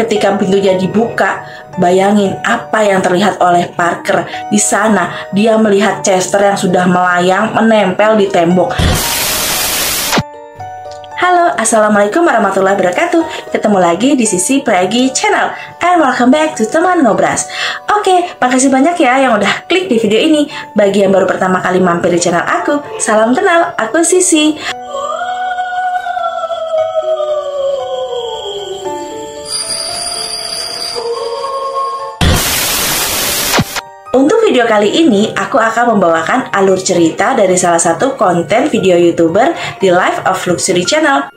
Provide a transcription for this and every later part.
ketika pintunya dibuka, bayangin apa yang terlihat oleh Parker. Di sana, dia melihat Chester yang sudah melayang menempel di tembok. Halo, assalamualaikum warahmatullahi wabarakatuh. Ketemu lagi di Sisi Pragi Channel, and welcome back to Teman Ngobras. Oke, makasih banyak ya yang udah klik di video ini. Bagi yang baru pertama kali mampir di channel aku, salam kenal, aku Sisi. Untuk video kali ini, aku akan membawakan alur cerita dari salah satu konten video YouTuber di Life of Luxury Channel.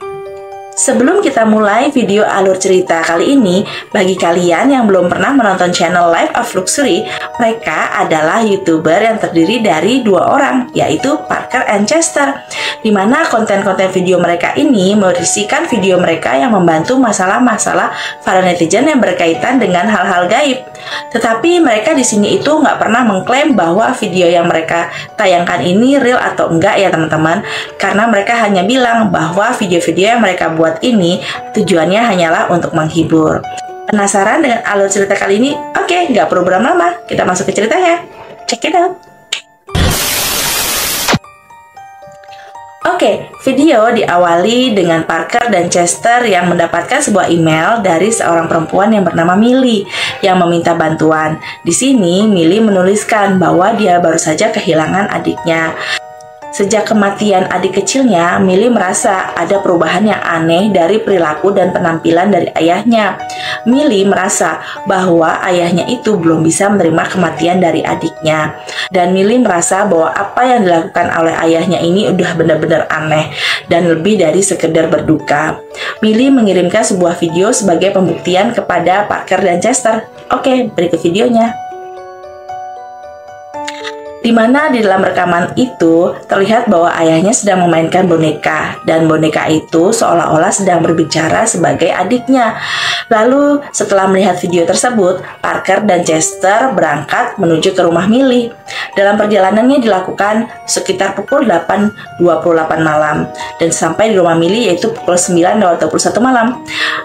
Sebelum kita mulai video alur cerita kali ini, bagi kalian yang belum pernah menonton channel Life of Luxury, mereka adalah YouTuber yang terdiri dari dua orang, yaitu Parker and Chester, di mana konten-konten video mereka ini berisikan video mereka yang membantu masalah-masalah para netizen yang berkaitan dengan hal-hal gaib. Tetapi mereka di sini itu nggak pernah mengklaim bahwa video yang mereka tayangkan ini real atau enggak ya teman-teman, karena mereka hanya bilang bahwa video-video yang mereka buat ini tujuannya hanyalah untuk menghibur. Penasaran dengan alur cerita kali ini? Oke, nggak perlu berlama-lama, kita masuk ke ceritanya. Check it out! Oke, video diawali dengan Parker dan Chester yang mendapatkan sebuah email dari seorang perempuan yang bernama Millie yang meminta bantuan. Di sini, Millie menuliskan bahwa dia baru saja kehilangan adiknya. Sejak kematian adik kecilnya, Millie merasa ada perubahan yang aneh dari perilaku dan penampilan dari ayahnya. Millie merasa bahwa ayahnya itu belum bisa menerima kematian dari adiknya. Dan Millie merasa bahwa apa yang dilakukan oleh ayahnya ini udah benar-benar aneh dan lebih dari sekedar berduka. Millie mengirimkan sebuah video sebagai pembuktian kepada Parker dan Chester. Oke, berikut videonya. Di mana di dalam rekaman itu terlihat bahwa ayahnya sedang memainkan boneka dan boneka itu seolah-olah sedang berbicara sebagai adiknya. Lalu setelah melihat video tersebut, Parker dan Chester berangkat menuju ke rumah Millie. Dalam perjalanannya dilakukan sekitar pukul 8.28 malam dan sampai di rumah Millie yaitu pukul 9.21 malam.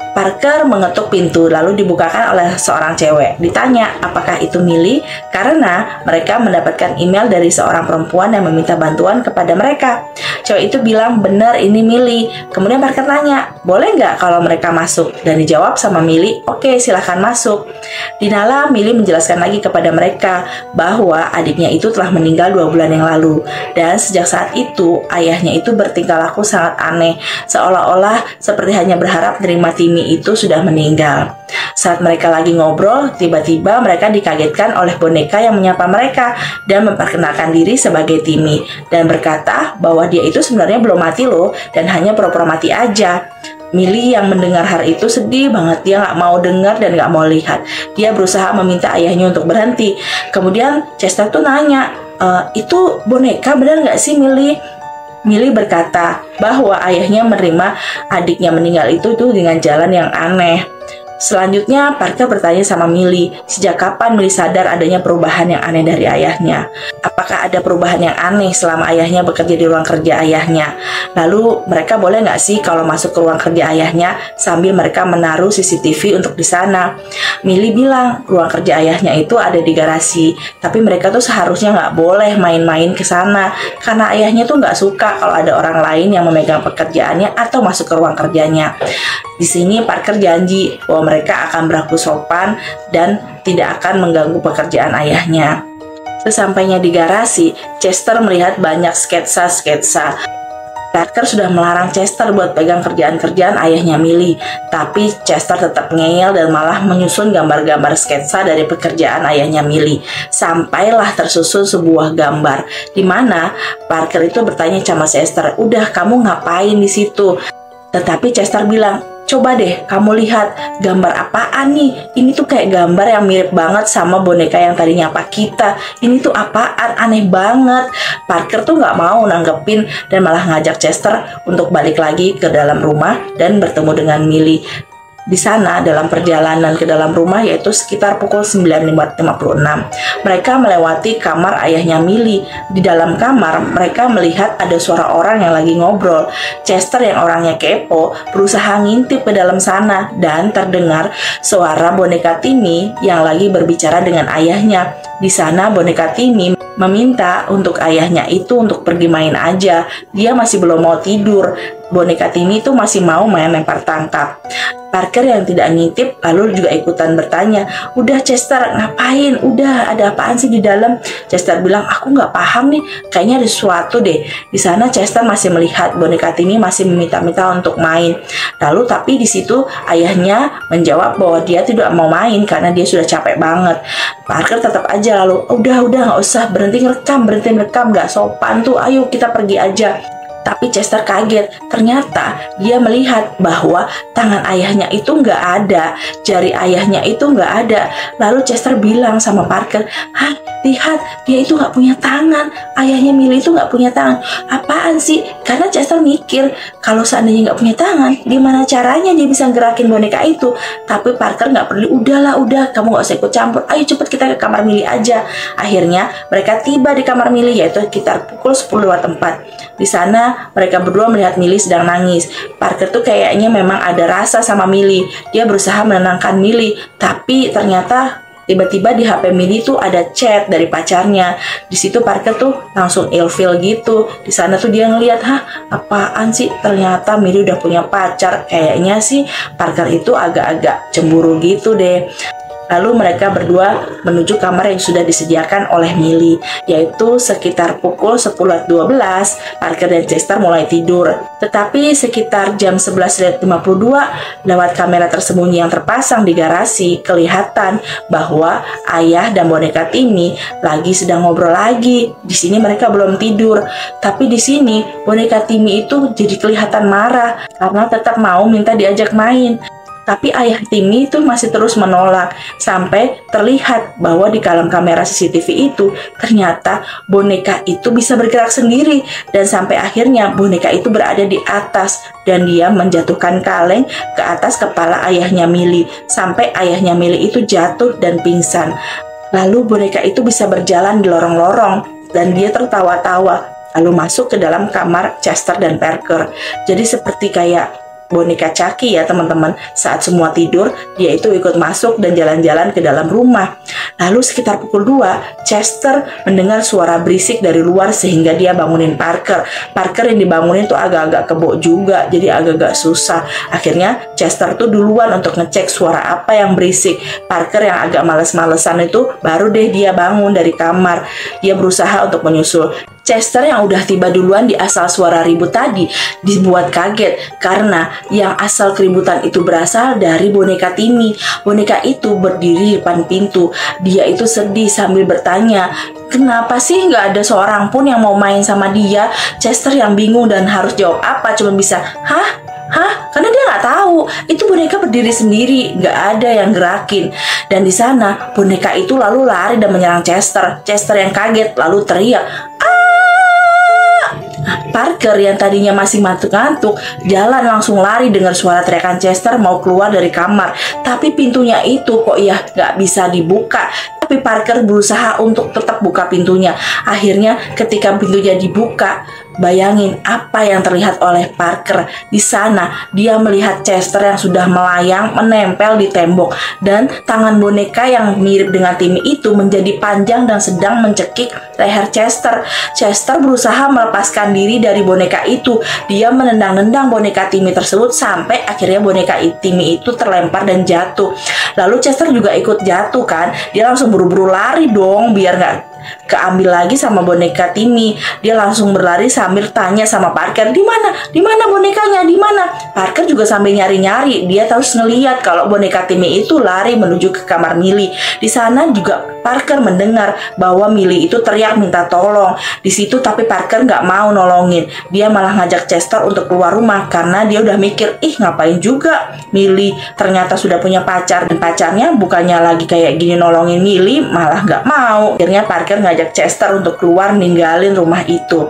Parker mengetuk pintu lalu dibukakan oleh seorang cewek. Ditanya apakah itu Millie karena mereka mendapatkan email dari seorang perempuan yang meminta bantuan kepada mereka. Cewek itu bilang benar ini Millie. Kemudian Parker tanya, boleh nggak kalau mereka masuk? Dan dijawab sama Millie, oke silahkan masuk. Dinala Millie menjelaskan lagi kepada mereka bahwa adiknya itu telah meninggal 2 bulan yang lalu. Dan sejak saat itu ayahnya itu bertingkah laku sangat aneh, seolah-olah seperti hanya berharap menerima Timmy itu sudah meninggal. Saat mereka lagi ngobrol, tiba-tiba mereka dikagetkan oleh boneka yang menyapa mereka dan memperkenalkan diri sebagai Timmy dan berkata bahwa dia itu sebenarnya belum mati loh dan hanya pura-pura mati aja. Millie yang mendengar hal itu sedih banget, dia nggak mau dengar dan nggak mau lihat. Dia berusaha meminta ayahnya untuk berhenti. Kemudian Chester tuh nanya, itu boneka benar nggak sih Millie? Millie berkata bahwa ayahnya menerima adiknya meninggal itu dengan jalan yang aneh. Selanjutnya, Parker bertanya sama Millie, sejak kapan Millie sadar adanya perubahan yang aneh dari ayahnya? Apakah ada perubahan yang aneh selama ayahnya bekerja di ruang kerja ayahnya? Lalu, mereka boleh nggak sih kalau masuk ke ruang kerja ayahnya sambil mereka menaruh CCTV untuk di sana? Millie bilang, ruang kerja ayahnya itu ada di garasi, tapi mereka tuh seharusnya nggak boleh main-main ke sana, karena ayahnya tuh nggak suka kalau ada orang lain yang memegang pekerjaannya atau masuk ke ruang kerjanya. Di sini Parker janji bahwa mereka akan berlaku sopan dan tidak akan mengganggu pekerjaan ayahnya. Sesampainya di garasi, Chester melihat banyak sketsa-sketsa. Parker sudah melarang Chester buat pegang kerjaan-kerjaan ayahnya Millie, tapi Chester tetap ngeyel dan malah menyusun gambar-gambar sketsa dari pekerjaan ayahnya Millie. Sampailah tersusun sebuah gambar, di mana Parker itu bertanya sama Chester, udah kamu ngapain di situ? Tetapi Chester bilang, coba deh kamu lihat gambar apaan nih? Ini tuh kayak gambar yang mirip banget sama boneka yang tadi nyapa kita. Ini tuh apaan? Aneh banget. Parker tuh nggak mau nanggepin dan malah ngajak Chester untuk balik lagi ke dalam rumah dan bertemu dengan Millie. Di sana dalam perjalanan ke dalam rumah yaitu sekitar pukul 9.56. Mereka melewati kamar ayahnya Millie. Di dalam kamar mereka melihat ada suara orang yang lagi ngobrol. Chester yang orangnya kepo berusaha ngintip ke dalam sana dan terdengar suara boneka Timmy yang lagi berbicara dengan ayahnya. Di sana boneka Timmy meminta untuk ayahnya itu untuk pergi main aja. Dia masih belum mau tidur. Boneka Timmy itu masih mau main lempar tangkap. Parker yang tidak ngintip lalu juga ikutan bertanya, "Udah Chester, ngapain? Udah, ada apaan sih di dalam?" Chester bilang, "Aku nggak paham nih, kayaknya ada sesuatu deh." Di sana Chester masih melihat boneka Timmy masih meminta-minta untuk main. Lalu tapi di situ ayahnya menjawab bahwa dia tidak mau main karena dia sudah capek banget. Parker tetap aja lalu, udah nggak usah, berhenti ngerekam, nggak sopan tuh, ayo kita pergi aja." Tapi Chester kaget, ternyata dia melihat bahwa tangan ayahnya itu nggak ada, jari ayahnya itu nggak ada. Lalu Chester bilang sama Parker, "Hah, lihat, dia itu nggak punya tangan, ayahnya Millie itu nggak punya tangan." "Apaan sih?" Karena Chester mikir, kalau seandainya nggak punya tangan, gimana caranya dia bisa gerakin boneka itu? Tapi Parker nggak perlu, udah, kamu nggak usah ikut campur, ayo cepet kita ke kamar Millie aja. Akhirnya mereka tiba di kamar Millie yaitu sekitar pukul 10.04. Di sana mereka berdua melihat Millie sedang nangis. Parker tuh kayaknya memang ada rasa sama Millie. Dia berusaha menenangkan Millie, tapi ternyata tiba-tiba di HP Millie tuh ada chat dari pacarnya. Di situ Parker tuh langsung ilfeel gitu. Di sana tuh dia ngeliat, "Hah, apaan sih? Ternyata Millie udah punya pacar." Kayaknya sih Parker itu agak-agak cemburu gitu deh. Lalu mereka berdua menuju kamar yang sudah disediakan oleh Millie, yaitu sekitar pukul 10.12, Parker dan Chester mulai tidur. Tetapi sekitar jam 11.52, lewat kamera tersembunyi yang terpasang di garasi, kelihatan bahwa ayah dan boneka Timmy lagi sedang ngobrol lagi. Di sini mereka belum tidur, tapi di sini boneka Timmy itu jadi kelihatan marah karena tetap mau minta diajak main. Tapi ayah Timmy itu masih terus menolak, sampai terlihat bahwa di dalam kamera CCTV itu ternyata boneka itu bisa bergerak sendiri, dan sampai akhirnya boneka itu berada di atas dan dia menjatuhkan kaleng ke atas kepala ayahnya Millie sampai ayahnya Millie itu jatuh dan pingsan. Lalu boneka itu bisa berjalan di lorong-lorong dan dia tertawa-tawa lalu masuk ke dalam kamar Chester dan Parker. Jadi seperti kayak boneka Chucky ya teman-teman. Saat semua tidur, dia itu ikut masuk dan jalan-jalan ke dalam rumah. Lalu sekitar pukul 2, Chester mendengar suara berisik dari luar sehingga dia bangunin Parker. Parker yang dibangunin tuh agak-agak kebo juga, jadi agak-agak susah. Akhirnya Chester tuh duluan untuk ngecek suara apa yang berisik. Parker yang agak males-malesan itu baru deh dia bangun dari kamar. Dia berusaha untuk menyusul. Chester yang udah tiba duluan di asal suara ribut tadi dibuat kaget karena yang asal keributan itu berasal dari boneka Timmy. Boneka itu berdiri di depan pintu. Dia itu sedih sambil bertanya, "Kenapa sih nggak ada seorang pun yang mau main sama dia?" Chester yang bingung dan harus jawab apa, cuma bisa, Hah? Karena dia nggak tahu. Itu boneka berdiri sendiri, nggak ada yang gerakin. Dan di sana boneka itu lalu lari dan menyerang Chester. Chester yang kaget lalu teriak, Parker yang tadinya masih ngantuk-ngantuk jalan langsung lari dengar suara teriakan Chester mau keluar dari kamar. Tapi pintunya itu kok ya nggak bisa dibuka. Tapi Parker berusaha untuk tetap buka pintunya. Akhirnya ketika pintunya dibuka, bayangin apa yang terlihat oleh Parker. Di sana dia melihat Chester yang sudah melayang menempel di tembok, dan tangan boneka yang mirip dengan Timmy itu menjadi panjang dan sedang mencekik leher Chester. Chester berusaha melepaskan diri dari boneka itu. Dia menendang-nendang boneka Timmy tersebut sampai akhirnya boneka Timmy itu terlempar dan jatuh. Lalu Chester juga ikut jatuh kan. Dia langsung buru-buru lari dong biar nggak keambil lagi sama boneka Timmy. Dia langsung berlari sambil tanya sama Parker, di mana bonekanya, di mana? Parker juga sambil nyari-nyari. Dia terus ngeliat kalau boneka Timmy itu lari menuju ke kamar Millie. Di sana juga Parker mendengar bahwa Millie itu teriak minta tolong. Di situ tapi Parker nggak mau nolongin. Dia malah ngajak Chester untuk keluar rumah karena dia udah mikir, ngapain juga Millie ternyata sudah punya pacar, dan pacarnya bukannya lagi kayak gini nolongin Millie, malah nggak mau. Akhirnya Parker ngajak Chester untuk keluar ninggalin rumah itu.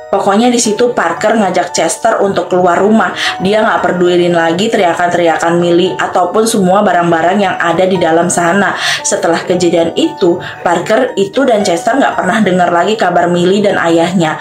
Pokoknya di situ Parker ngajak Chester untuk keluar rumah. Dia nggak pedulin lagi teriakan-teriakan Millie ataupun semua barang-barang yang ada di dalam sana. Setelah kejadian itu, Parker itu dan Chester nggak pernah dengar lagi kabar Millie dan ayahnya.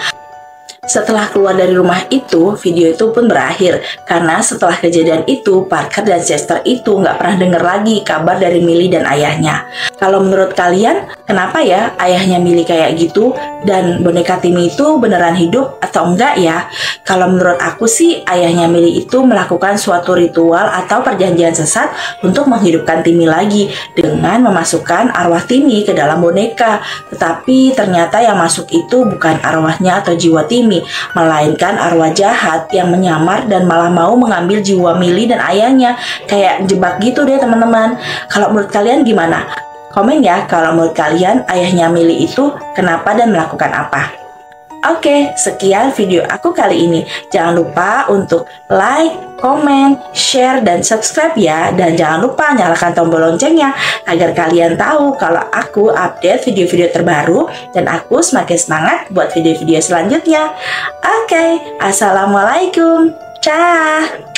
Setelah keluar dari rumah itu, video itu pun berakhir. Karena setelah kejadian itu, Parker dan Chester itu nggak pernah dengar lagi kabar dari Millie dan ayahnya. Kalau menurut kalian, kenapa ya ayahnya Millie kayak gitu? Dan boneka Timmy itu beneran hidup atau enggak ya? Kalau menurut aku sih, ayahnya Millie itu melakukan suatu ritual atau perjanjian sesat untuk menghidupkan Timmy lagi dengan memasukkan arwah Timmy ke dalam boneka. Tetapi ternyata yang masuk itu bukan arwahnya atau jiwa Timmy, melainkan arwah jahat yang menyamar dan malah mau mengambil jiwa Millie dan ayahnya. Kayak jebak gitu deh teman-teman. Kalau menurut kalian gimana? Komen ya kalau menurut kalian ayahnya Millie itu kenapa dan melakukan apa. Oke, sekian video aku kali ini. Jangan lupa untuk like, komen, share, dan subscribe ya. Dan jangan lupa nyalakan tombol loncengnya agar kalian tahu kalau aku update video-video terbaru dan aku semakin semangat buat video-video selanjutnya. Oke, assalamualaikum. Dah.